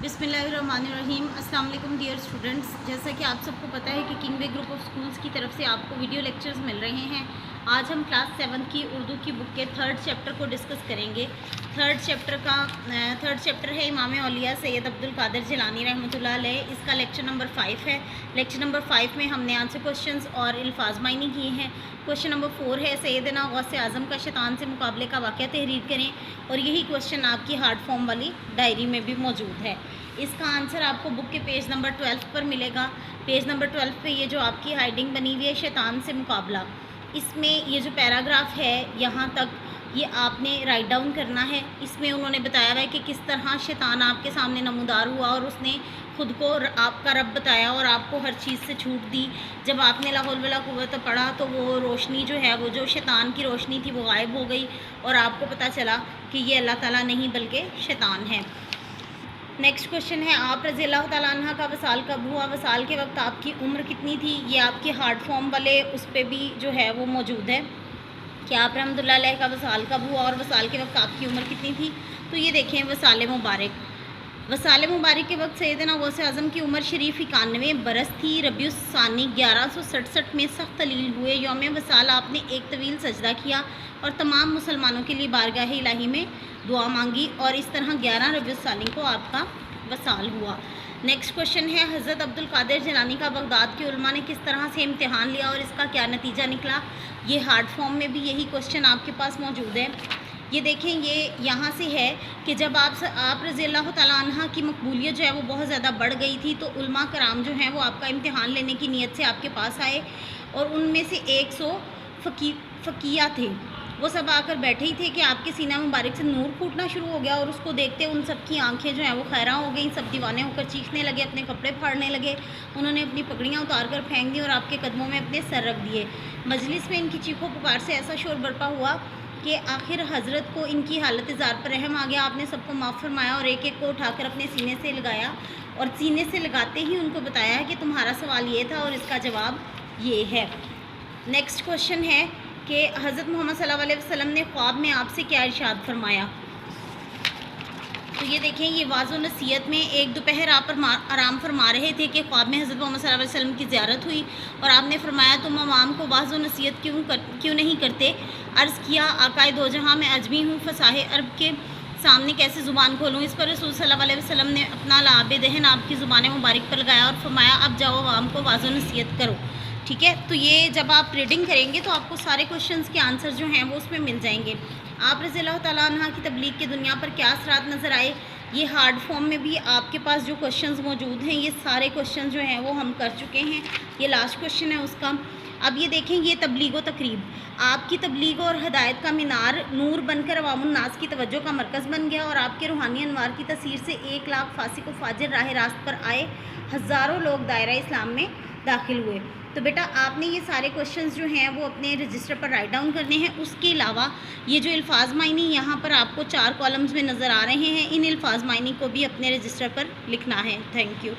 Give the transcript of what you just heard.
बिस्मिल्लाहिर्रहमानिर्रहीम। अस्सलाम वालेकुम डियर स्टूडेंट्स। जैसा कि आप सबको पता है कि किंगवे ग्रुप ऑफ स्कूल्स की तरफ से आपको वीडियो लेक्चर्स मिल रहे हैं। आज हम क्लास 7 की उर्दू की बुक के थर्ड चैप्टर को डिस्कस करेंगे। थर्ड चैप्टर है इमाम औलिया सैयद अब्दुल कादिर जिलानी रहमतुल्लाह अलैह। इसका लेक्चर नंबर 5 है। लेक्चर नंबर 5 में हमने आंसर क्वेश्चंस और अल्फाज मायनी किए हैं। क्वेश्चन नंबर 4 है सैयदना गौसे आज़म का शैतान से मुकाबले का वाक़या तहरीर करें, और यही क्वेश्चन आपकी हार्ड फॉर्म वाली डायरी में भी मौजूद है। इसका आंसर आपको बुक के पेज नंबर 12 पर मिलेगा। पेज नंबर 12 पे ये जो आपकी हाइडिंग बनी हुई है शैतान से मुकाबला, इसमें ये जो पैराग्राफ है यहाँ तक ये आपने राइट डाउन करना है। इसमें उन्होंने बताया हुआ है कि किस तरह शैतान आपके सामने नमूदार हुआ और उसने ख़ुद को आपका रब बताया और आपको हर चीज़ से छूट दी। जब आपने ला हौल वला कुव्वत पढ़ा तो वो रोशनी जो है, वो जो शैतान की रोशनी थी, वो गायब हो गई और आपको पता चला कि ये अल्लाह ताला नहीं बल्कि शैतान है। नेक्स्ट क्वेश्चन है आप रज़ी अल्लाह तआला अन्हा का वसाल कब हुआ? वसाल के वक्त आपकी उम्र कितनी थी? ये आपके हार्ड फॉर्म वाले उस पर भी जो है वो मौजूद है कि आप रहमतुल्लाह अलैह का वसाल कब हुआ और वसाल के वक्त आपकी उम्र कितनी थी। तो ये देखें वसाल मुबारक के वक्त सैयदना गौसे आज़म की उम्र शरीफ 91 बरस थी। रबीउस सानी 1167 में सख्त तलील हुए। यौम वसाल आपने एक तवील सजदा किया और तमाम मुसलमानों के लिए बारगाह इलाही में दुआ मांगी, और इस तरह 11 रबीउस सानी को आपका वसाल हुआ। नेक्स्ट क्वेश्चन है हज़रत अब्दुल कादिर जिलानी का बगदाद के उलमा ने किस तरह से इम्तिहान लिया और इसका क्या नतीजा निकला? ये हार्ड फॉर्म में भी यही क्वेश्चन आपके पास मौजूद है। ये देखें, ये यहाँ से है कि जब आप रज़ी अल्लाह तआला अन्हा की मकबूलियत जो है वो बहुत ज़्यादा बढ़ गई थी, तो उलमा कराम जो हैं वो आपका इम्तिहान लेने की नीयत से आपके पास आए, और उनमें से 100 फ़कीया थे। वो सब आकर बैठे ही थे कि आपके सीना मुबारक से नूर फूटना शुरू हो गया, और उसको देखते उन सब की आंखें जो हैं वो खैरा हो गई। सब दीवाने होकर चीखने लगे, अपने कपड़े फाड़ने लगे। उन्होंने अपनी पगड़ियाँ उतार कर फेंक दी और आपके कदमों में अपने सर रख दिए। मजलिस में इनकी चीखों पुकार से ऐसा शोर बरपा हुआ कि आखिर हज़रत को इनकी हालत ज़ार पर रहम आ गया। आपने सबको माफ़ फरमाया और एक एक को उठाकर अपने सीने से लगाया, और सीने से लगाते ही उनको बताया कि तुम्हारा सवाल ये था और इसका जवाब ये है। नेक्स्ट क्वेश्चन है कि हज़रत मोहम्मद सल्लल्लाहु अलैहि वसल्लम ने ख्वाब में आपसे क्या इरशाद फरमाया? तो ये देखें, ये वाज़ो नसीहत में एक दोपहर आप आराम फरमा रहे थे कि ख्वाब में हज़रत मोहम्मद सल्लल्लाहु अलैहि वसल्लम की ज़ियारत हुई, और आपने फरमाया तुम अवाम को वाज़ो नसीहत क्यों नहीं करते? अर्ज़ किया आकाए दो जहाँ मैं अजमी हूँ, फसाहे अरब के सामने कैसे ज़ुबान खोलूँ? इस पर रसूल सल्लल्लाहु अलैहि वसल्लम ने अपना लाब दहन आपकी ज़ुबान मुबारक पर लगाया और फरमाया अब जाओ अवाम को वाज़ो नसीहत करो। ठीक है, तो ये जब आप रीडिंग करेंगे तो आपको सारे क्वेश्चंस के आंसर जो हैं वो उसमें मिल जाएंगे। आप रज़ी अल्लाह तआला अन्हा की तबलीग की दुनिया पर क्या असरात नज़र आए? ये हार्ड फॉर्म में भी आपके पास जो क्वेश्चंस मौजूद हैं, ये सारे क्वेश्चन जो हैं वो हम कर चुके हैं। ये लास्ट क्वेश्चन है उसका। अब ये देखें, ये तबलीग व तकरीब, आपकी तबलीग और हदायत का मीनार नूर बनकर अवामुन्नास की तवज्जो का मरकज़ बन गया, और आपके रूहानी अनवार की तसीर से 1 लाख फासिक व फाजिर राह रास्त पर आए, हज़ारों लोग दायरा इस्लाम में दाखिल हुए। तो बेटा आपने ये सारे क्वेश्चंस जो हैं वो अपने रजिस्टर पर राइट डाउन करने हैं। उसके अलावा ये जो अल्फाज मायनी यहाँ पर आपको 4 कॉलम्स में नज़र आ रहे हैं, इन अल्फाज मायनी को भी अपने रजिस्टर पर लिखना है। Thank you.